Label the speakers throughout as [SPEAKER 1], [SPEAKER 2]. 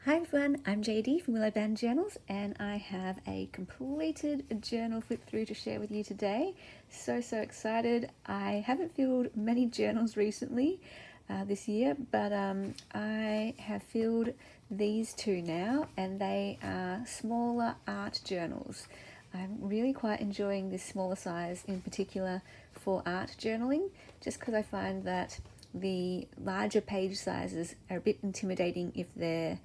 [SPEAKER 1] Hi everyone, I'm JD from wellbeing Journals, and I have a completed journal flip through to share with you today. So excited. I haven't filled many journals recently this year, but I have filled these two now, and they are smaller art journals. I'm really quite enjoying this smaller size in particular for art journaling, just because I find that the larger page sizes are a bit intimidating if they're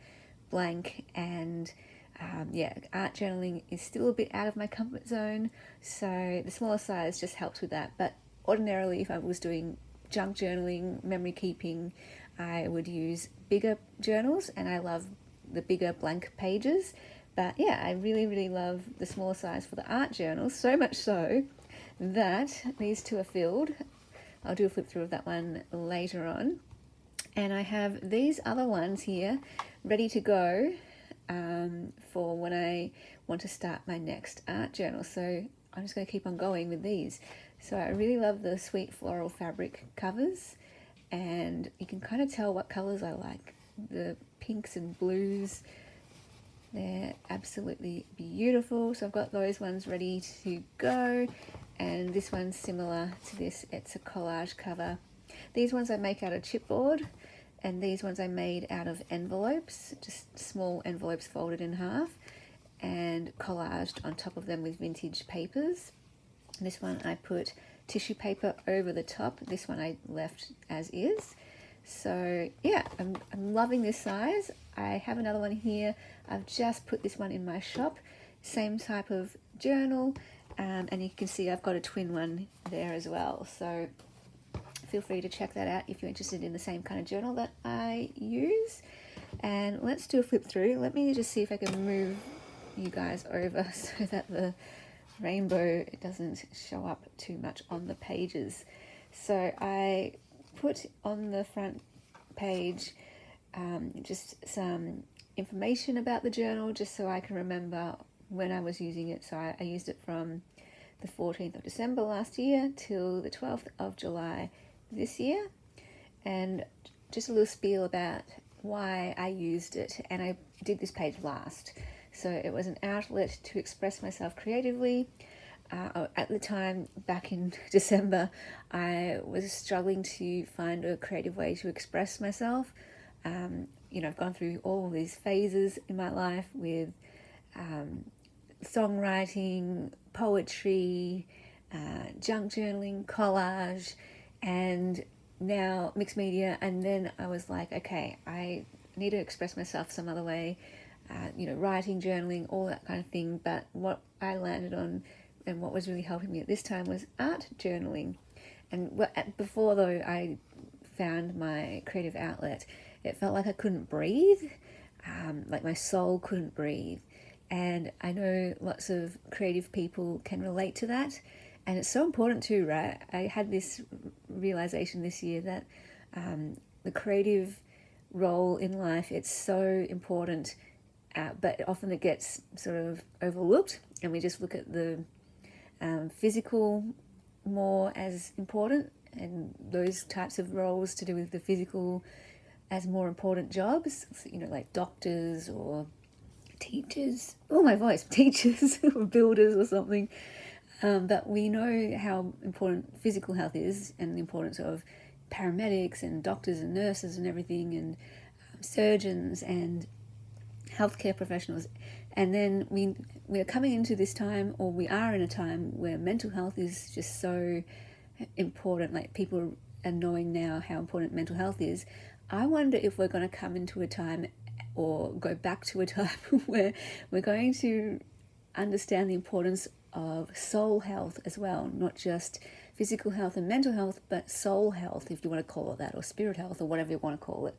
[SPEAKER 1] blank, and art journaling is still a bit out of my comfort zone, so the smaller size just helps with that. But ordinarily, if I was doing junk journaling, memory keeping, I would use bigger journals, and I love the bigger blank pages. But yeah, I really love the smaller size for the art journals, so much so that these two are filled. I'll do a flip through of that one later on. And I have these other ones here ready to go for when I want to start my next art journal. So I'm just going to keep on going with these. So I really love the sweet floral fabric covers, and you can kind of tell what colors I like. The pinks and blues, they're absolutely beautiful. So I've got those ones ready to go, and this one's similar to this. It's a collage cover. These ones I make out of chipboard, and these ones I made out of envelopes, just small envelopes folded in half and collaged on top of them with vintage papers. This one I put tissue paper over the top. This one I left as is. So yeah, I'm loving this size. I have another one here. I've just put this one in my shop. Same type of journal, and you can see I've got a twin one there as well. So feel free to check that out if you're interested in the same kind of journal that I use. And let's do a flip through. Let me just see if I can move you guys over so that the rainbow doesn't show up too much on the pages. So I put on the front page just some information about the journal, just so I can remember when I was using it. So I used it from the 14th of December last year till the 12th of July this year, and just a little spiel about why I used it. And I did this page last. So it was an outlet to express myself creatively. At the time, back in December, I was struggling to find a creative way to express myself. I've gone through all these phases in my life with songwriting, poetry, junk journaling, collage, and now mixed media. And then I was like, okay, I need to express myself some other way, writing, journaling, all that kind of thing. But what I landed on and what was really helping me at this time was art journaling. And before, though, I found my creative outlet, it felt like I couldn't breathe, like my soul couldn't breathe. And I know lots of creative people can relate to that. And it's so important too, right? I had this realization this year that the creative role in life, it's so important, but often it gets sort of overlooked, and we just look at the physical more as important, and those types of roles to do with the physical as more important jobs, like doctors or teachers. Oh, my voice, teachers or builders or something. But we know how important physical health is, and the importance of paramedics and doctors and nurses and everything, and surgeons and healthcare professionals. And then we are coming into this time, or we are in a time where mental health is just so important. Like, people are knowing now how important mental health is. I wonder if we're going to come into a time, or go back to a time, where we're going to understand the importance of soul health as well, not just physical health and mental health, but soul health, if you want to call it that, or spirit health, or whatever you want to call it.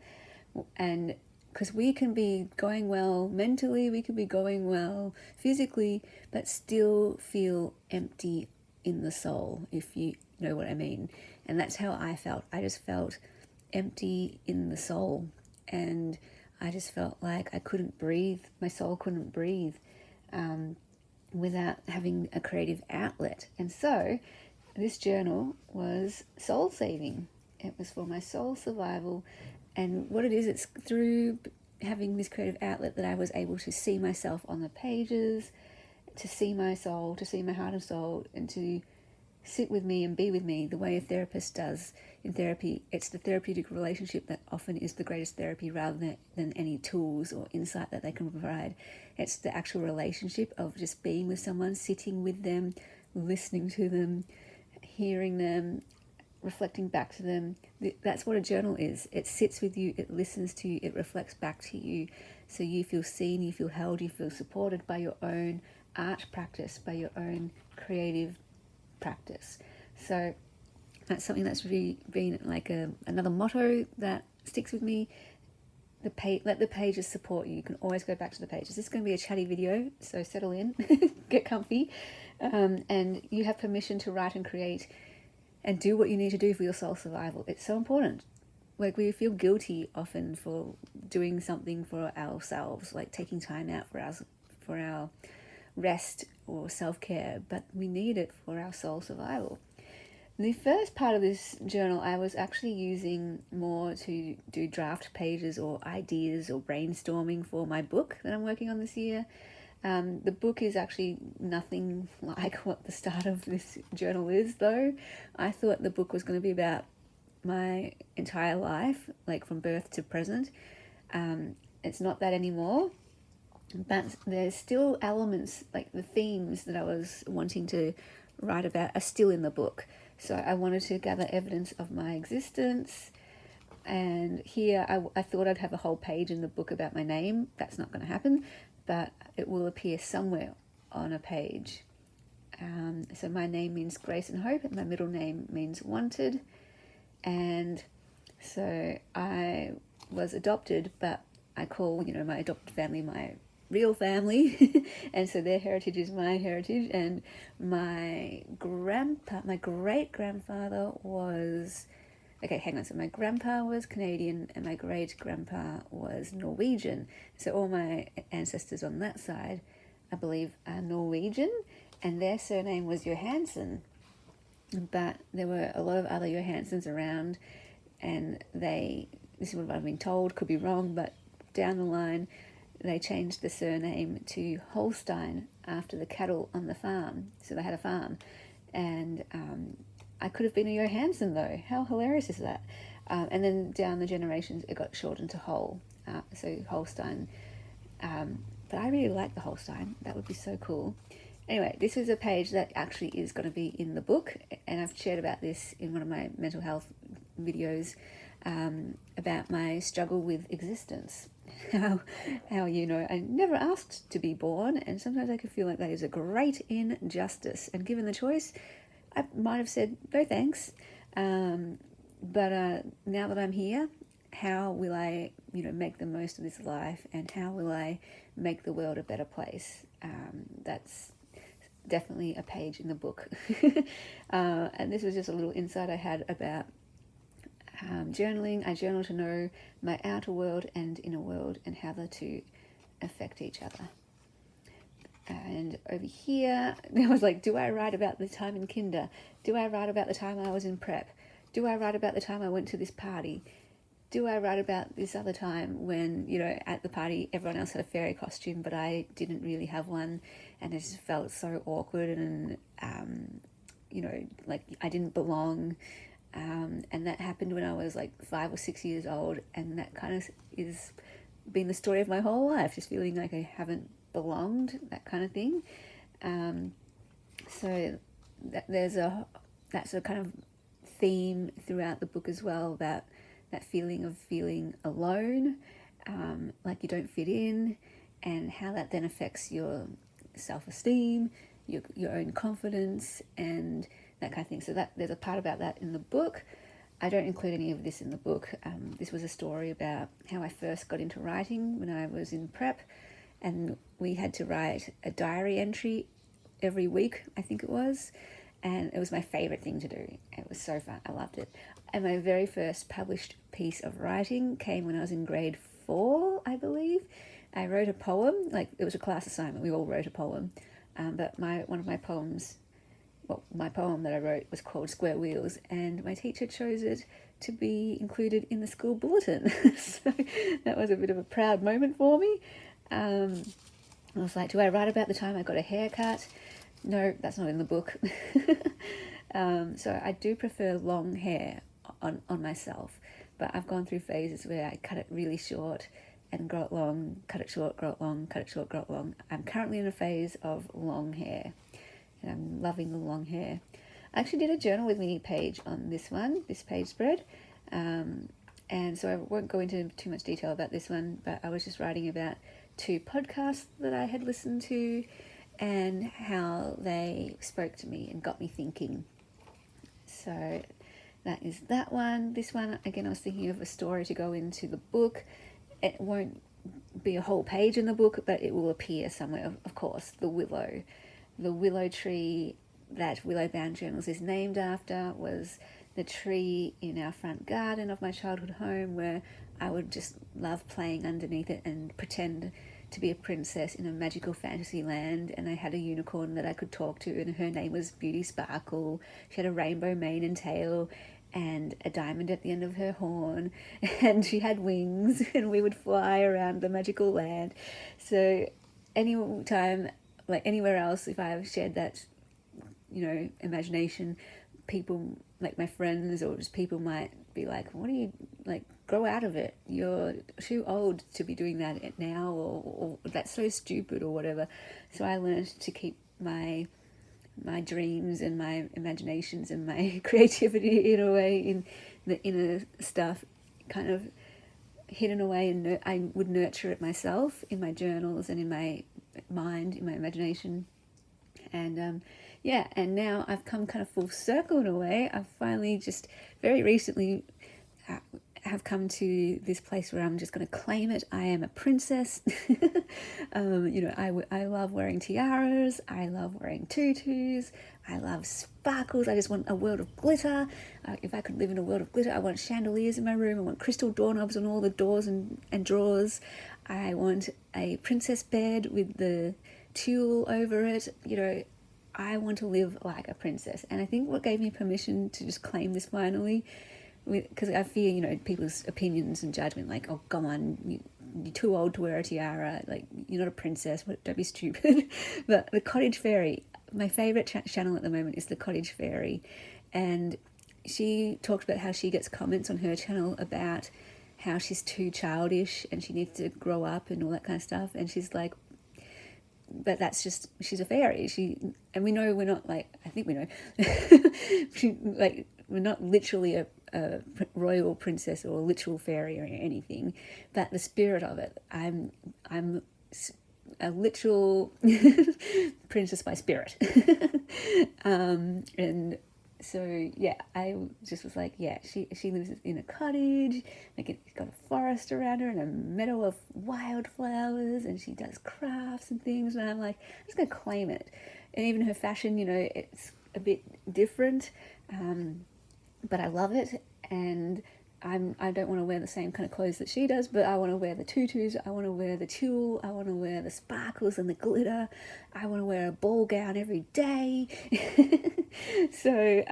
[SPEAKER 1] And because we can be going well mentally, we can be going well physically, but still feel empty in the soul, if you know what I mean. And that's how I felt. I just felt empty in the soul, and I just felt like I couldn't breathe. My soul couldn't breathe without having a creative outlet. And so this journal was soul saving. It was for my soul survival. And what it is, it's through having this creative outlet that I was able to see myself on the pages, to see my soul, to see my heart and soul, and to sit with me and be with me the way a therapist does in therapy. It's the therapeutic relationship that often is the greatest therapy, rather than any tools or insight that they can provide. It's the actual relationship of just being with someone, sitting with them, listening to them, hearing them, reflecting back to them. That's what a journal is. It sits with you, it listens to you, it reflects back to you, so you feel seen, you feel held, you feel supported by your own art practice, by your own creative practice. So that's something that's really been like another motto that sticks with me. Let the pages support you. You can always go back to the pages. This is going to be a chatty video, so settle in, get comfy, and you have permission to write and create and do what you need to do for your soul survival. It's so important. Like, we feel guilty often for doing something for ourselves, like taking time out for our rest or self-care, but we need it for our soul survival. The first part of this journal I was actually using more to do draft pages or ideas or brainstorming for my book that I'm working on this year. The book is actually nothing like what the start of this journal is, though. I thought the book was going to be about my entire life, like from birth to present. It's not that anymore, but there's still elements, like the themes that I was wanting to write about are still in the book. So I wanted to gather evidence of my existence, and here I thought I'd have a whole page in the book about my name. That's not going to happen, but it will appear somewhere on a page. So my name means grace and hope, and my middle name means wanted. And so I was adopted, but I call, my adopted family my real family. And so their heritage is my heritage. And my great-grandfather was... Okay, hang on. So my grandpa was Canadian and my great-grandpa was Norwegian. So all my ancestors on that side, I believe, are Norwegian, and their surname was Johansson. But there were a lot of other Johanssons around, and this is what I've been told, could be wrong, but down the line they changed the surname to Holstein after the cattle on the farm. So they had a farm, and I could have been a Johansson, though. How hilarious is that? And then down the generations, it got shortened to Hol, so Holstein. But I really like the Holstein. That would be so cool. Anyway, this is a page that actually is going to be in the book, and I've shared about this in one of my mental health videos, about my struggle with existence. How I never asked to be born, and sometimes I can feel like that is a great injustice. And given the choice, I might have said no thanks, but now that I'm here, how will I, make the most of this life, and how will I make the world a better place? That's definitely a page in the book. And this was just a little insight I had about journaling. I journal to know my outer world and inner world and how the two affect each other. And over here, I was like, do I write about the time in kinder? Do I write about the time I was in prep? Do I write about the time I went to this party? Do I write about this other time when, at the party, everyone else had a fairy costume, but I didn't really have one, and it just felt so awkward, and, like I didn't belong. And that happened when I was like 5 or 6 years old, and that kind of is been the story of my whole life, just feeling like I haven't belonged, that kind of thing. So that's a kind of theme throughout the book as well, about that feeling of feeling alone, like you don't fit in, and how that then affects your self-esteem, your own confidence, and that kind of thing. So that there's a part about that in the book. I don't include any of this in the book. This was a story about how I first got into writing when I was in prep, and we had to write a diary entry every week, I think it was, and it was my favorite thing to do. It was so fun. I loved it. And my very first published piece of writing came when I was in grade 4, I believe. I wrote a poem, like it was a class assignment. We all wrote a poem, but one of my poems well, my poem that I wrote was called Square Wheels, and my teacher chose it to be included in the school bulletin. So that was a bit of a proud moment for me. I was like, do I write about the time I got a haircut? No, that's not in the book. So I do prefer long hair on myself, but I've gone through phases where I cut it really short and grow it long, cut it short, grow it long, cut it short, grow it long. I'm currently in a phase of long hair, and I'm loving the long hair. I actually did a journal with me page on this page spread, and so I won't go into too much detail about this one, but I was just writing about 2 podcasts that I had listened to and how they spoke to me and got me thinking. So that is that one. This one, again, I was thinking of a story to go into the book. It won't be a whole page in the book, but it will appear somewhere, of course. The willow tree that Willow Bound Journals is named after was the tree in our front garden of my childhood home, where I would just love playing underneath it and pretend to be a princess in a magical fantasy land. And I had a unicorn that I could talk to, and her name was Beauty Sparkle. She had a rainbow mane and tail and a diamond at the end of her horn, and she had wings, and we would fly around the magical land. So anytime, like anywhere else, if I've shared that, imagination, people, like my friends or just people, might be like, what are you, like, grow out of it, you're too old to be doing that now, or that's so stupid, or whatever. So I learned to keep my dreams and my imaginations and my creativity, in a way, in the inner stuff, kind of hidden away, and I would nurture it myself in my journals and in my mind, in my imagination. And and now I've come kind of full circle in a way. I've finally, just very recently, have come to this place where I'm just going to claim it. I am a princess. I love wearing tiaras. I love wearing tutus. I love sparkles. I just want a world of glitter. If I could live in a world of glitter, I want chandeliers in my room. I want crystal doorknobs on all the doors and drawers. I want a princess bed with the tulle over it. I want to live like a princess. And I think what gave me permission to just claim this finally, because I fear, people's opinions and judgment, like, oh, come on, you're too old to wear a tiara, like, you're not a princess, don't be stupid. But the Cottage Fairy, my favourite channel at the moment is the Cottage Fairy, and she talked about how she gets comments on her channel about how she's too childish and she needs to grow up and all that kind of stuff, and she's like, but that's just, she's a fairy. And we know we're not, like, I think we know, we're not literally a royal princess or a literal fairy or anything, but the spirit of it. I'm a literal princess by spirit. And so I just was like, she lives in a cottage, like it's got a forest around her and a meadow of wildflowers, and she does crafts and things, and I'm like, I'm just gonna claim it. And even her fashion, it's a bit different, but I love it, and I don't want to wear the same kind of clothes that she does, but I want to wear the tutus, I want to wear the tulle, I want to wear the sparkles and the glitter, I want to wear a ball gown every day. So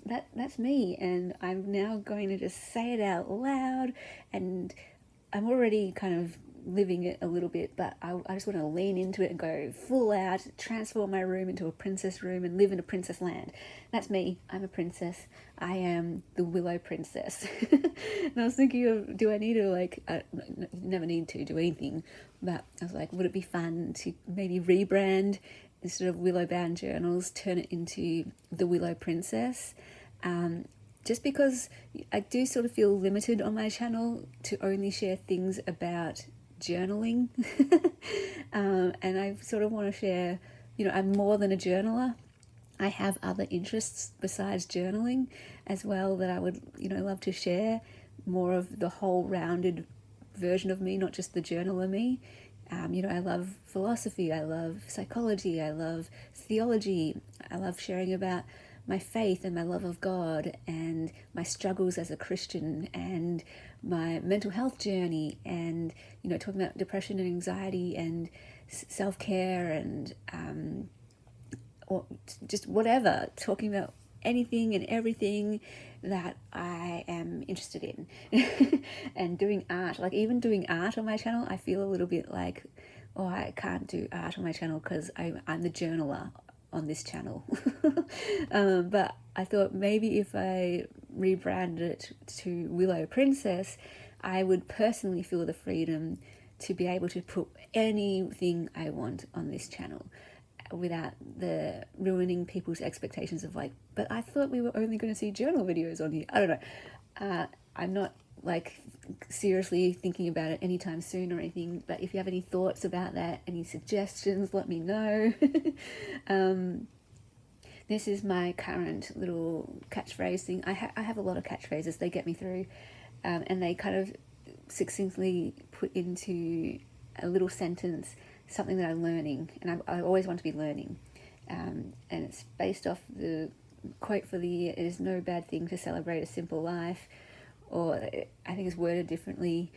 [SPEAKER 1] that's me, and I'm now going to just say it out loud, and I'm already kind of living it a little bit, but I just want to lean into it and go full out, transform my room into a princess room and live in a princess land. That's me. I'm a princess. I am the Willow Princess. And I was thinking of, do I need to, never need to do anything, but I was like, would it be fun to maybe rebrand, instead of Willow Bound Journals, turn it into the Willow Princess? Just because I do sort of feel limited on my channel to only share things about journaling. And I sort of want to share, I'm more than a journaler. I have other interests besides journaling as well that I would, love to share more of the whole rounded version of me, not just the journaler me. I love philosophy, I love psychology, I love theology, I love sharing about my faith and my love of God and my struggles as a Christian and my mental health journey, and talking about depression and anxiety and self-care and or just whatever, talking about anything and everything that I am interested in. And doing art, like even doing art on my channel, I feel a little bit like, oh, I can't do art on my channel because I'm the journaler on this channel. But I thought maybe if I rebranded it to Willow Princess, I would personally feel the freedom to be able to put anything I want on this channel without the ruining people's expectations of like, but I thought we were only going to see journal videos on here. I don't know. I'm not like seriously thinking about it anytime soon or anything, but if you have any thoughts about that, any suggestions, let me know. This is my current little catchphrase thing. I have a lot of catchphrases. They get me through, and they kind of succinctly put into a little sentence something that I'm learning, and I always want to be learning. And it's based off the quote for the year: "It is no bad thing to celebrate a simple life," or I think it's worded differently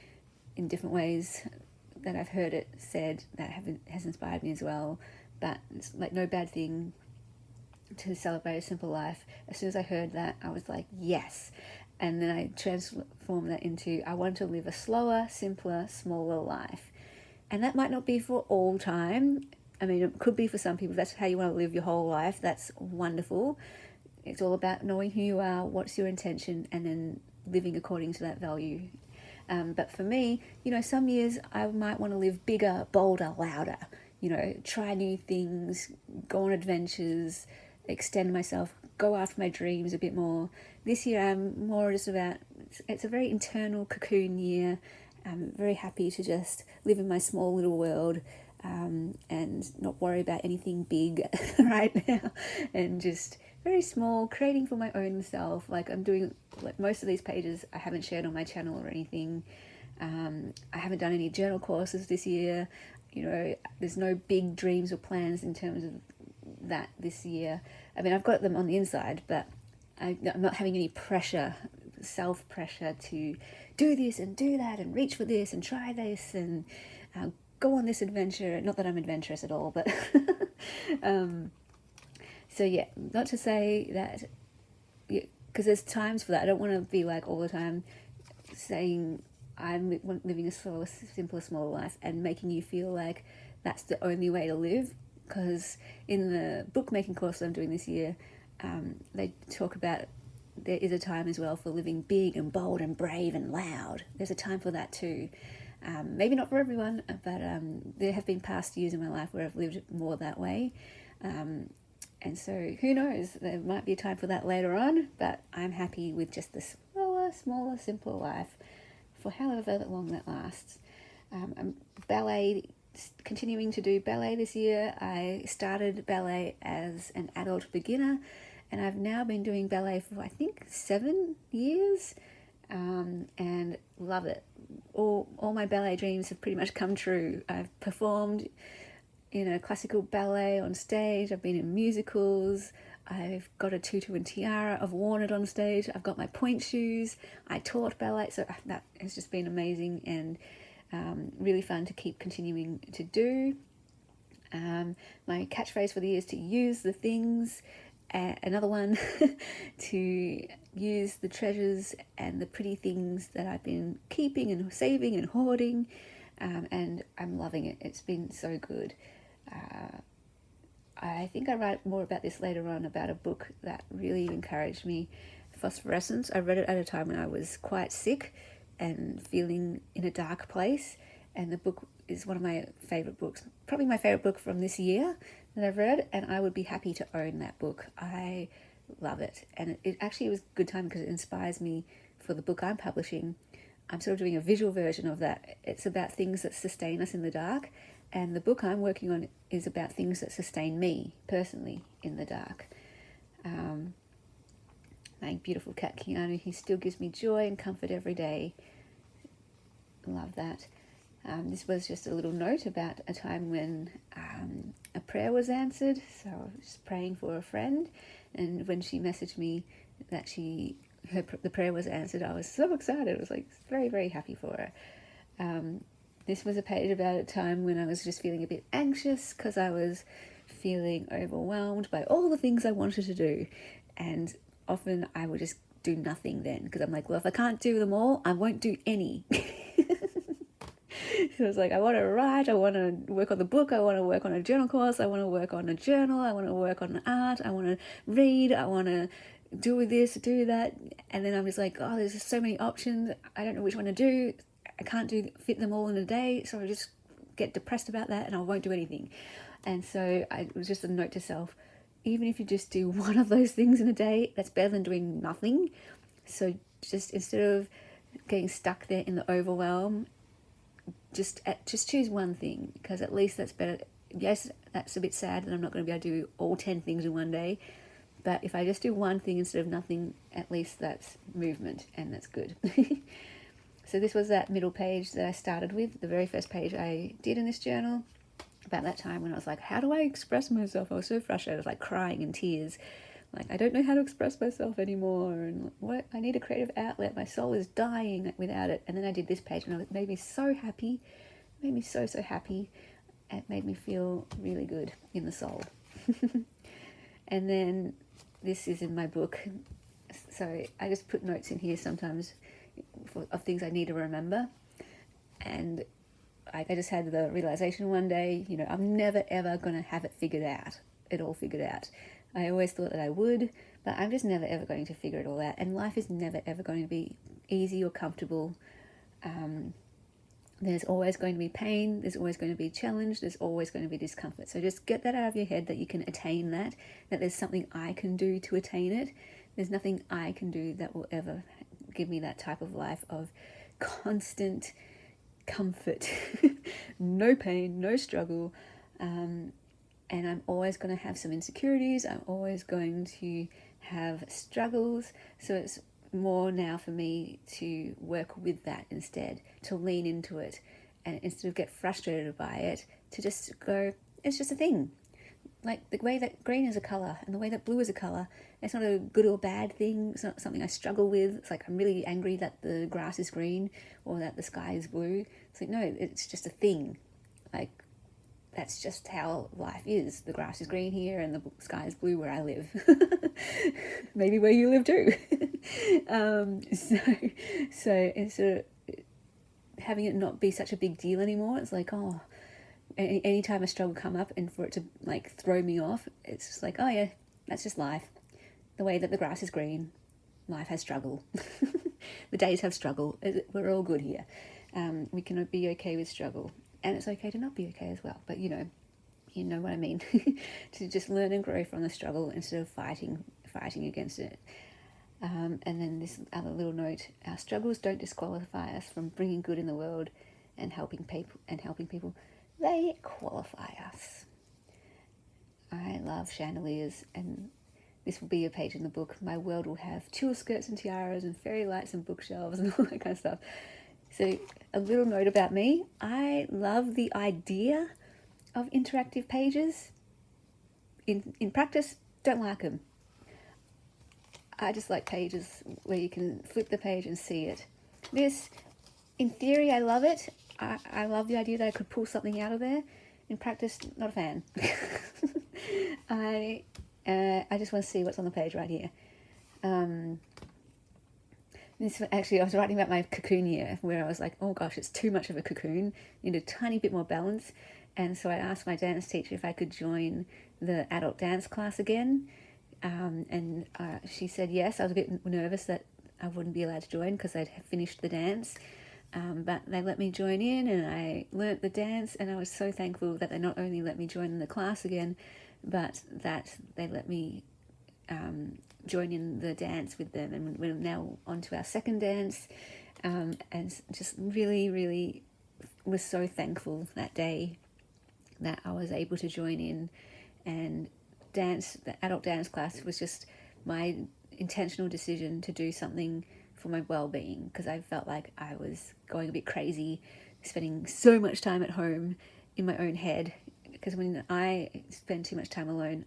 [SPEAKER 1] in different ways that I've heard it said that has inspired me as well. But it's like no bad thing to celebrate a simple life. As soon as I heard that, I was like, yes. And then I transformed that into, I want to live a slower, simpler, smaller life. And that might not be for all time. I mean, it could be for some people. If that's how you want to live your whole life, that's wonderful. It's all about knowing who you are, what's your intention, and then living according to that value. But for me, some years I might want to live bigger, bolder, louder. Try new things, go on adventures, extend myself, go after my dreams a bit more. This year I'm more just about, it's a very internal cocoon year. I'm very happy to just live in my small little world, and not worry about anything big right now, and just very small, creating for my own self. Like I'm doing, like most of these pages I haven't shared on my channel or anything. I haven't done any journal courses this year. There's no big dreams or plans in terms of that this year. I mean, I've got them on the inside, but I'm not having any pressure, self-pressure to do this and do that and reach for this and try this and go on this adventure. Not that I'm adventurous at all, but so yeah, not to say that, because there's times for that. I don't want to be like all the time saying I'm living a slower, simpler, smaller life and making you feel like that's the only way to live. Because in the bookmaking course that I'm doing this year, they talk about there is a time as well for living big and bold and brave and loud. There's a time for that too. Maybe not for everyone, but there have been past years in my life where I've lived more that way. And so who knows, there might be a time for that later on, but I'm happy with just the slower, smaller, simpler life for however long that lasts. Ballet, continuing to do ballet this year. I started ballet as an adult beginner, and I've now been doing ballet for I think 7 years, and love it. All my ballet dreams have pretty much come true. I've performed in a classical ballet on stage. I've been in musicals. I've got a tutu and tiara. I've worn it on stage. I've got my point shoes. I taught ballet, so that has just been amazing and really fun to keep continuing to do. My catchphrase for the year is to use the things. Another one, to use the treasures and the pretty things that I've been keeping and saving and hoarding, and I'm loving it. It's been so good. I think I write more about this later on, about a book that really encouraged me, Phosphorescence. I read it at a time when I was quite sick and feeling in a dark place, and the book is one of my favourite books, probably my favourite book from this year that I've read, and I would be happy to own that book. I love it, and it actually was a good time because it inspires me for the book I'm publishing. I'm sort of doing a visual version of that. It's about things that sustain us in the dark, and the book I'm working on is about things that sustain me personally in the dark. My beautiful cat Keanu, he still gives me joy and comfort every day. Love that. This was just a little note about a time when a prayer was answered. So I was just praying for a friend, and when she messaged me that the prayer was answered, I was so excited. I was like very, very happy for her. This was a page about a time when I was just feeling a bit anxious because I was feeling overwhelmed by all the things I wanted to do. And often I would just do nothing then, because I'm like, well, if I can't do them all, I won't do any. So it's like, I want to write, I want to work on the book, I want to work on a journal course, I want to work on a journal, I want to work on art, I want to read, I want to do this, do that. And then I'm just like, oh, there's just so many options, I don't know which one to do, I can't fit them all in a day, so I just get depressed about that and I won't do anything. And so it was just a note to self, even if you just do one of those things in a day, that's better than doing nothing. So just instead of getting stuck there in the overwhelm, just choose one thing, because at least that's better. Yes, that's a bit sad that I'm not going to be able to do all 10 things in one day, but if I just do one thing instead of nothing, at least that's movement, and that's good. So this was that middle page that I started with, the very first page I did in this journal, about that time when I was like, how do I express myself? I was so frustrated, I was like crying in tears, like, I don't know how to express myself anymore, and what, I need a creative outlet, my soul is dying without it. And then I did this page and it made me so happy, it made me so happy, it made me feel really good in the soul. And then this is in my book, so I just put notes in here sometimes of things I need to remember. And I just had the realization one day, I'm never ever going to have it all figured out. I always thought that I would, but I'm just never ever going to figure it all out. And life is never ever going to be easy or comfortable. There's always going to be pain, there's always going to be challenge, there's always going to be discomfort. So just get that out of your head, that you can attain that there's something I can do to attain it. There's nothing I can do that will ever give me that type of life of constant comfort. No pain, no struggle. And I'm always going to have some insecurities. I'm always going to have struggles. So it's more now for me to work with that instead, to lean into it, and instead of get frustrated by it, to just go, it's just a thing. Like the way that green is a colour and the way that blue is a colour, it's not a good or bad thing. It's not something I struggle with. It's like I'm really angry that the grass is green or that the sky is blue. It's like, no, it's just a thing. Like, that's just how life is. The grass is green here and the sky is blue where I live. Maybe where you live too. So instead of having it not be such a big deal anymore, it's like, oh, anytime a struggle come up and for it to like throw me off, it's just like, oh yeah, that's just life. The way that the grass is green, life has struggle. The days have struggle. We're all good here. We can be okay with struggle. And it's okay to not be okay as well. But you know what I mean. To just learn and grow from the struggle instead of fighting against it. And then this other little note: our struggles don't disqualify us from bringing good in the world and helping people. They qualify us. I love chandeliers, and this will be a page in the book. My world will have tulle skirts and tiaras and fairy lights and bookshelves and all that kind of stuff. So a little note about me: I love the idea of interactive pages. In practice, don't like them. I just like pages where you can flip the page and see it. This, in theory, I love it. I love the idea that I could pull something out of there. In practice, not a fan. I just want to see what's on the page right here. Actually, I was writing about my cocoon year, where I was like, oh gosh, it's too much of a cocoon. Need a tiny bit more balance. And so I asked my dance teacher if I could join the adult dance class again. And she said yes. I was a bit nervous that I wouldn't be allowed to join because I'd finished the dance. But they let me join in, and I learnt the dance, and I was so thankful that they not only let me join in the class again, but that they let me join in the dance with them. And we're now on to our second dance, and just really, really was so thankful that day that I was able to join in. And the adult dance class was just my intentional decision to do something for my well-being, because I felt like I was going a bit crazy, spending so much time at home in my own head. Because when I spend too much time alone,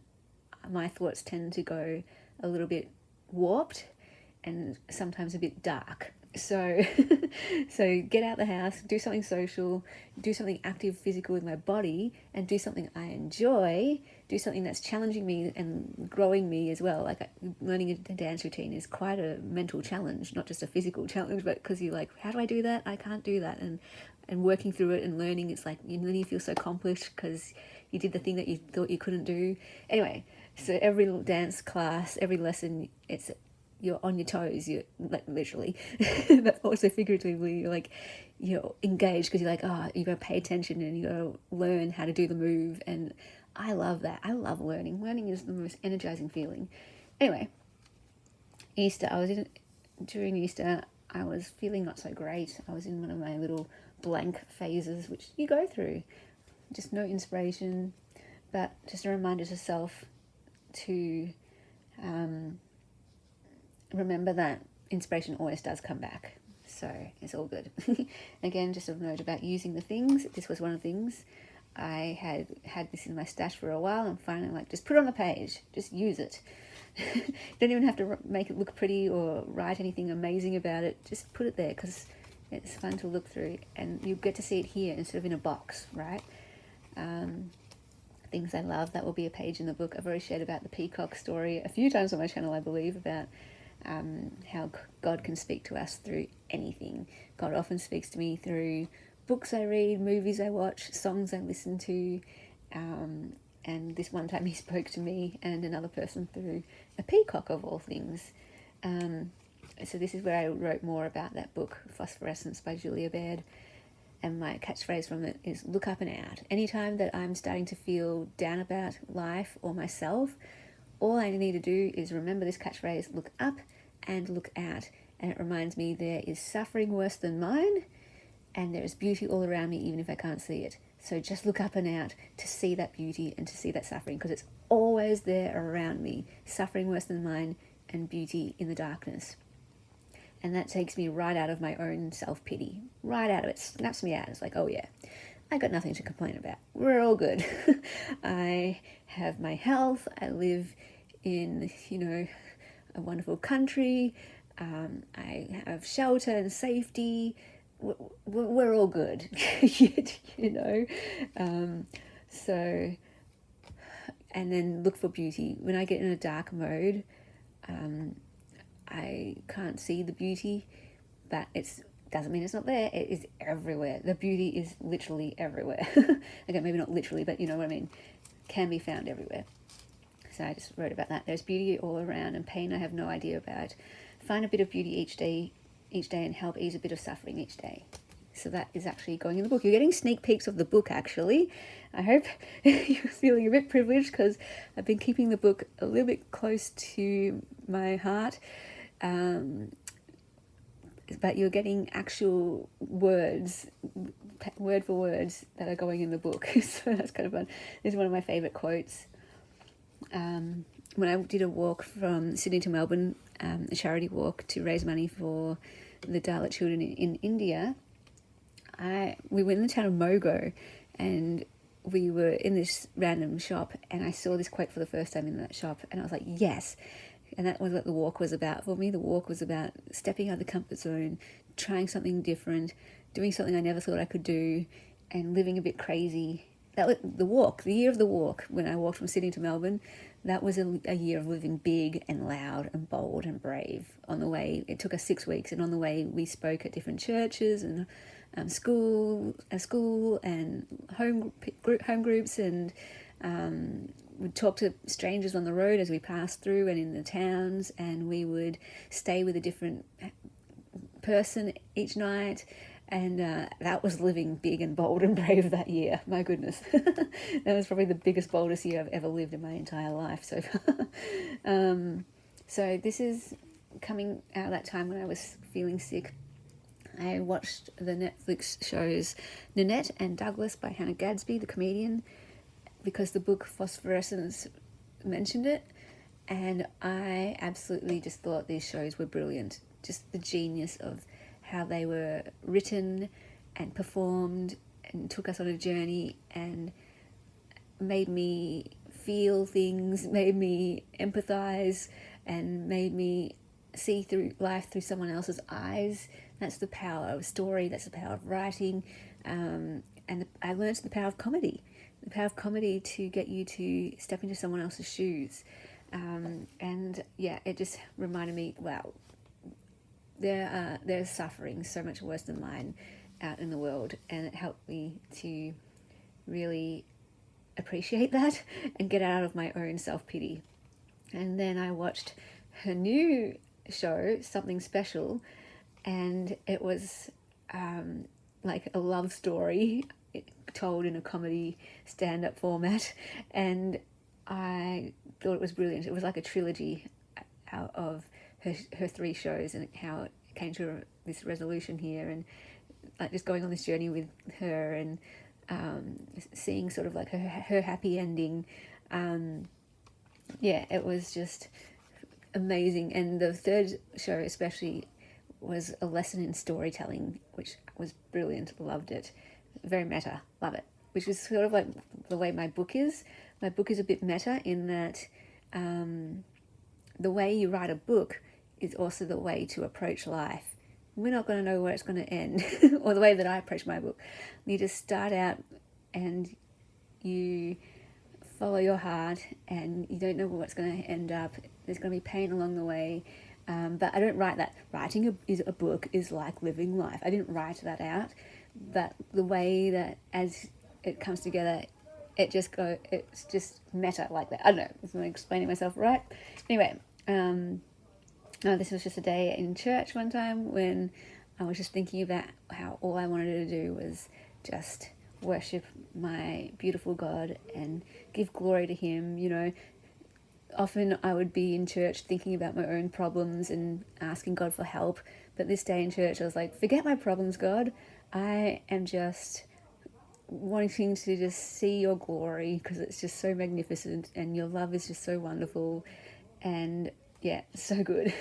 [SPEAKER 1] my thoughts tend to go a little bit warped and sometimes a bit dark. So so get out the house, do something social, do something active physical with my body, and do something I enjoy, do something that's challenging me and growing me as well. Like learning a dance routine is quite a mental challenge, not just a physical challenge, but because you're like, how do I do that? I can't do that. And working through it and learning, it's like then you feel so accomplished because you did the thing that you thought you couldn't do. Anyway, so every dance class, every lesson, you're on your toes. You're like literally, but also figuratively. You're engaged because you're like, you got to pay attention and you got to learn how to do the move. And I love that. I love learning. Learning is the most energizing feeling. Anyway, Easter. During Easter. I was feeling not so great. I was in one of my little blank phases, which you go through. Just no inspiration, but just a reminder to self to remember that inspiration always does come back. So it's all good. Again, just a note about using the things. This was one of the things. I had this in my stash for a while. I'm finally like, just put it on the page. Just use it. Don't even have to make it look pretty or write anything amazing about it. Just put it there because it's fun to look through and you get to see it here instead of in a box, right? Things I love, that will be a page in the book. I've already shared about the peacock story a few times on my channel, I believe, about how God can speak to us through anything. God often speaks to me through books I read, movies I watch, songs I listen to, and this one time he spoke to me and another person through a peacock of all things. So this is where I wrote more about that book, Phosphorescence by Julia Baird. And my catchphrase from it is look up and out. Anytime that I'm starting to feel down about life or myself, all I need to do is remember this catchphrase, look up and look out. And it reminds me there is suffering worse than mine and there is beauty all around me even if I can't see it. So just look up and out to see that beauty and to see that suffering because it's always there around me, suffering worse than mine and beauty in the darkness. And that takes me right out of my own self-pity, right out of it, snaps me out. It's like, oh yeah, I got nothing to complain about. We're all good. I have my health. I live in, a wonderful country. I have shelter and safety. We're all good, So, and then look for beauty. When I get in a dark mode, I can't see the beauty, but it doesn't mean it's not there. It is everywhere. The beauty is literally everywhere. Okay, maybe not literally, but you know what I mean. Can be found everywhere. So I just wrote about that. There's beauty all around and pain I have no idea about. Find a bit of beauty each day and help ease a bit of suffering each day. So that is actually going in the book. You're getting sneak peeks of the book, actually. I hope you're feeling a bit privileged because I've been keeping the book a little bit close to my heart. But you're getting actual words, word for words, that are going in the book. So that's kind of fun. This is one of my favourite quotes. When I did a walk from Sydney to Melbourne, a charity walk to raise money for the Dalit children in India, we were in the town of Mogo and we were in this random shop and I saw this quote for the first time in that shop and I was like, yes. And that was what the walk was about. For me, the walk was about stepping out of the comfort zone, trying something different, doing something I never thought I could do, and living a bit crazy. That was the year of the walk, when I walked from Sydney to Melbourne, that was a year of living big and loud and bold and brave. On the way, it took us 6 weeks, and on the way we spoke at different churches and school and home groups, and we'd talk to strangers on the road as we passed through and in the towns, and we would stay with a different person each night. And that was living big and bold and brave that year. My goodness. That was probably the biggest, boldest year I've ever lived in my entire life so far. So this is coming out of that time when I was feeling sick. I watched the Netflix shows Nanette and Douglas by Hannah Gadsby, the comedian, because the book Phosphorescence mentioned it. And I absolutely just thought these shows were brilliant. Just the genius of how they were written and performed and took us on a journey and made me feel things, made me empathize and made me see through life through someone else's eyes. That's the power of story. That's the power of writing. I learned the power of comedy. The power of comedy to get you to step into someone else's shoes. And yeah, it just reminded me, wow, there's suffering so much worse than mine out in the world, and it helped me to really appreciate that and get out of my own self-pity. And then I watched her new show, Something Special, and it was like a love story told in a comedy stand-up format, and I thought it was brilliant. It was like a trilogy out of her three shows, and how it came to this resolution here, and like just going on this journey with her, and seeing sort of like her happy ending. Yeah, it was just amazing. And the third show especially was a lesson in storytelling, which was brilliant. Loved it. Very meta. Love it. Which is sort of like the way my book is. My book is a bit meta in that the way you write a book is also the way to approach life. We're not going to know where it's going to end, or the way that I approach my book. You just start out and you follow your heart, and you don't know what's going to end up. There's going to be pain along the way, but I don't write that. Writing a book is like living life. I didn't write that out, but the way that as it comes together, it's just meta like that. I don't know, I'm explaining myself right. Anyway, this was just a day in church one time when I was just thinking about how all I wanted to do was just worship my beautiful God and give glory to him. You know, often I would be in church thinking about my own problems and asking God for help, but this day in church I was like, forget my problems, God. I am just wanting to just see your glory, because it's just so magnificent and your love is just so wonderful, and yeah, so good.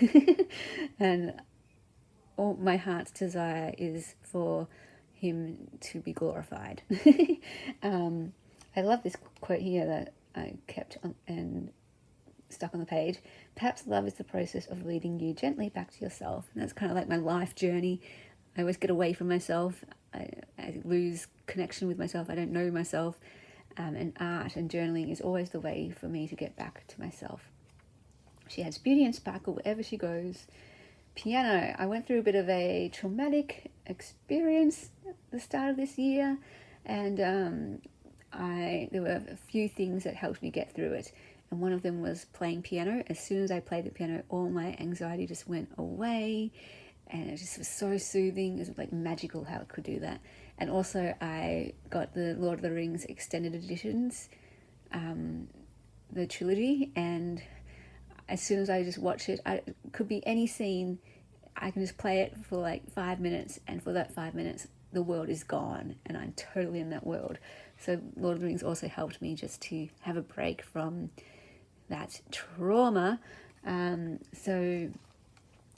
[SPEAKER 1] And all my heart's desire is for him to be glorified. I love this quote here that I kept on and stuck on the page. Perhaps love is the process of leading you gently back to yourself. And that's kind of like my life journey. I always get away from myself. I lose connection with myself. I don't know myself. And art and journaling is always the way for me to get back to myself. She adds beauty and sparkle wherever she goes. Piano. I went through a bit of a traumatic experience at the start of this year, and there were a few things that helped me get through it. And one of them was playing piano. As soon as I played the piano, all my anxiety just went away, and it just was so soothing. It was like magical how it could do that. And also I got the Lord of the Rings extended editions, the trilogy, and as soon as I just watch it, it could be any scene, I can just play it for like 5 minutes, and for that 5 minutes the world is gone and I'm totally in that world. So Lord of the Rings also helped me just to have a break from that trauma. So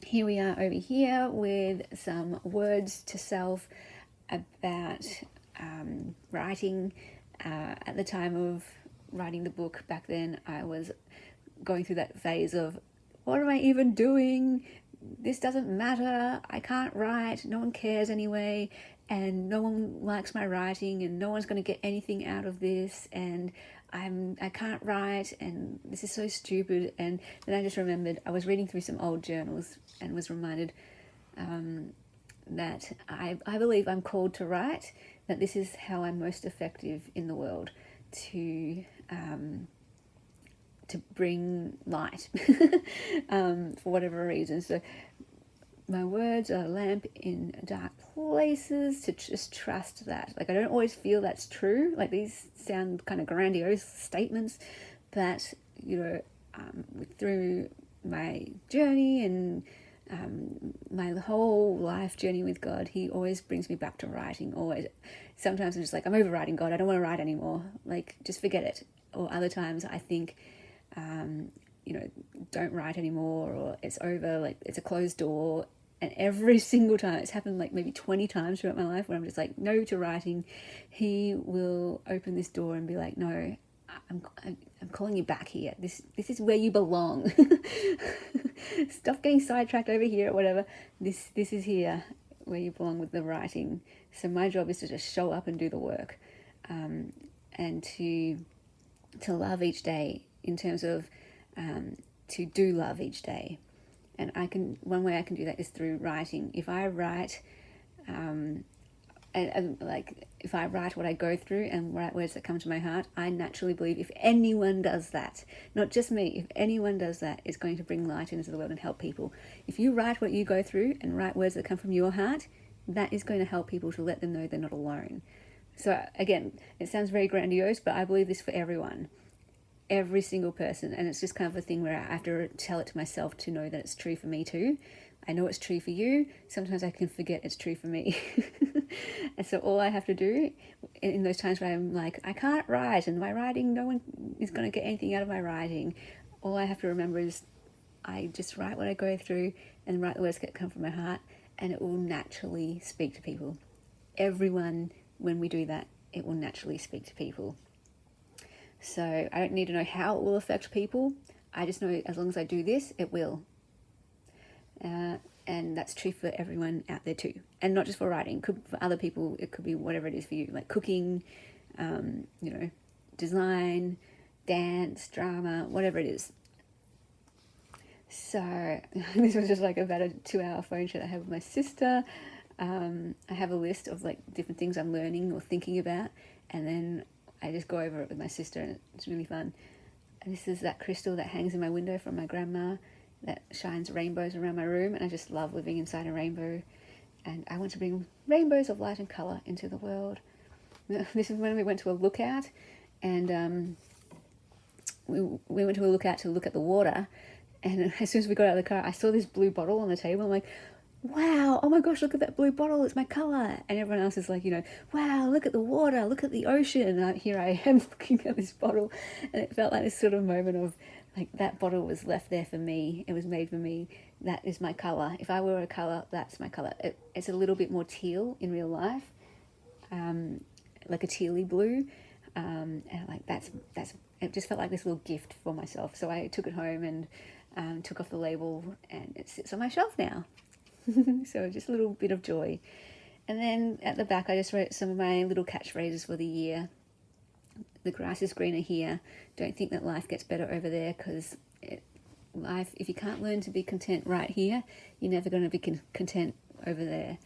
[SPEAKER 1] here we are over here with some words to self about writing. At the time of writing the book back then, I was going through that phase of, what am I even doing? This doesn't matter. I can't write. No one cares anyway, and no one likes my writing, and no one's going to get anything out of this, and I can't write, and this is so stupid. And then I just remembered I was reading through some old journals and was reminded that I believe I'm called to write, that this is how I'm most effective in the world, to bring light for whatever reason. So my words are a lamp in dark places, to just trust that. Like, I don't always feel that's true. Like, these sound kind of grandiose statements, but you know, through my journey and my whole life journey with God, he always brings me back to writing. Always. Sometimes I'm just like, I'm overwriting, God, I don't want to write anymore, like, just forget it. Or other times I think, don't write anymore, or it's over, like it's a closed door. And every single time, it's happened like maybe 20 times throughout my life, where I'm just like, no to writing, he will open this door and be like, no, I'm calling you back here. This is where you belong. Stop getting sidetracked over here or whatever. This is here where you belong with the writing. So my job is to just show up and do the work, and to love each day in terms of to do love each day. And one way I can do that is through writing. If I write, and like if I write what I go through and write words that come to my heart, I naturally believe if anyone does that, not just me, if anyone does that, it's going to bring light into the world and help people. If you write what you go through and write words that come from your heart, that is going to help people, to let them know they're not alone. So again, it sounds very grandiose, but I believe this for everyone, every single person. And it's just kind of a thing where I have to tell it to myself to know that it's true for me too. I know it's true for you. Sometimes I can forget it's true for me. And so all I have to do in those times where I'm like, I can't write, and my writing, no one is going to get anything out of my writing, all I have to remember is I just write what I go through and write the words that come from my heart, and it will naturally speak to people. Everyone, when we do that, it will naturally speak to people. So I don't need to know how it will affect people. I just know as long as I do this, it will. And that's true for everyone out there too. And not just for writing. For other people, it could be whatever it is for you, like cooking, design, dance, drama, whatever it is. So this was just like about a 2-hour phone chat I have with my sister. I have a list of like different things I'm learning or thinking about, and then I just go over it with my sister, and it's really fun. And this is that crystal that hangs in my window from my grandma that shines rainbows around my room, and I just love living inside a rainbow, and I want to bring rainbows of light and colour into the world. This is when we went to a lookout, and we went to a lookout to look at the water, and as soon as we got out of the car, I saw this blue bottle on the table. I'm like, wow, oh my gosh, look at that blue bottle, it's my colour. And everyone else is like, wow, look at the water, look at the ocean. And here I am looking at this bottle, and it felt like this sort of moment of like, that bottle was left there for me, it was made for me, that is my colour. If I were a colour, that's my colour. It's a little bit more teal in real life, like a tealy blue, and like that's it just felt like this little gift for myself. So I took it home and took off the label, and it sits on my shelf now. So just a little bit of joy. And then at the back I just wrote some of my little catchphrases for the year. The grass is greener here. Don't think that life gets better over there, because life, if you can't learn to be content right here, you're never going to be content over there.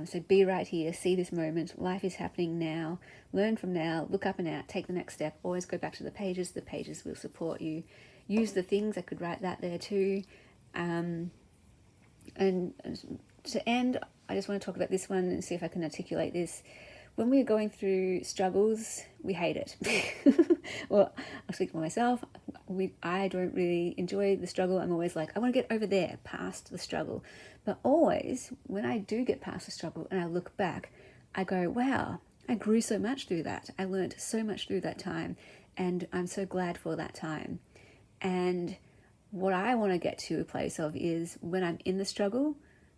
[SPEAKER 1] So be right here, see this moment. Life is happening now. Learn from now, look up and out, take the next step. Always go back to the pages. The pages will support you. Use the things. I could write that there too. And to end, I just want to talk about this one and see if I can articulate this. When we're going through struggles, we hate it. Well, I'll speak for myself. I don't really enjoy the struggle. I'm always like, I want to get over there, past the struggle. But always, when I do get past the struggle and I look back, I go, wow, I grew so much through that. I learned so much through that time, and I'm so glad for that time. And what I want to get to a place of is, when I'm in the struggle,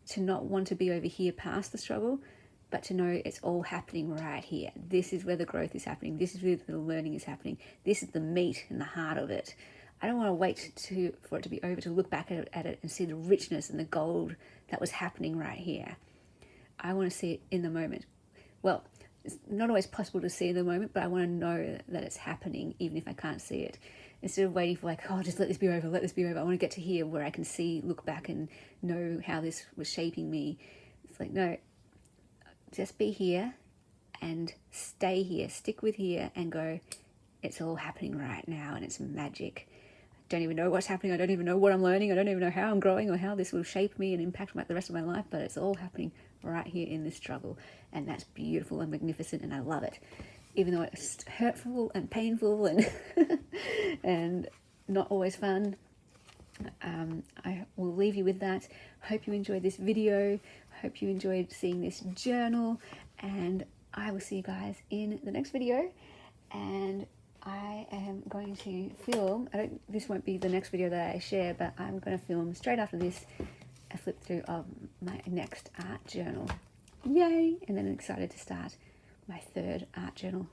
[SPEAKER 1] to not want to be over here past the struggle, but to know it's all happening right here. This is where the growth is happening. This is where the learning is happening. This is the meat and the heart of it. I don't want to wait for it to be over to look back at it and see the richness and the gold that was happening right here. I want to see it in the moment. Well, it's not always possible to see in the moment, but I want to know that it's happening even if I can't see it. Instead of waiting for like, oh, just let this be over, I want to get to here where I can see, look back and know how this was shaping me. It's like, no, just be here and stay here, stick with here and go, it's all happening right now and it's magic. I don't even know what's happening. I don't even know what I'm learning. I don't even know how I'm growing or how this will shape me and impact the rest of my life, but it's all happening right here in this struggle. And that's beautiful and magnificent, and I love it. Even though it's hurtful and painful and and not always fun. I will leave you with that. Hope you enjoyed this video. Hope you enjoyed seeing this journal, and I will see you guys in the next video. And I am going to film, this won't be the next video that I share, but I'm going to film straight after this a flip through of my next art journal. Yay! And then I'm excited to start my third art journal.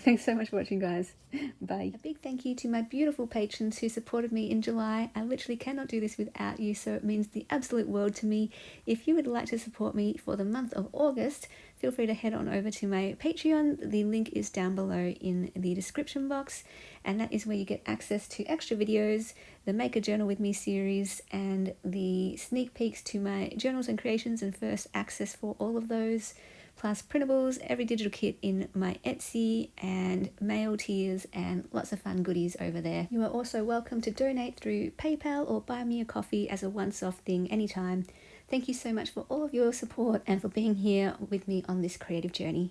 [SPEAKER 1] Thanks so much for watching, guys. Bye. A big thank you to my beautiful patrons who supported me in July. I literally cannot do this without you, so it means the absolute world to me. If you would like to support me for the month of August, feel free to head on over to my Patreon. The link is down below in the description box, and that is where you get access to extra videos, the Make a Journal with Me series, and the sneak peeks to my journals and creations and first access for all of those, plus printables, every digital kit in my Etsy, and mail tiers, and lots of fun goodies over there. You are also welcome to donate through PayPal or buy me a coffee as a once-off thing anytime. Thank you so much for all of your support and for being here with me on this creative journey.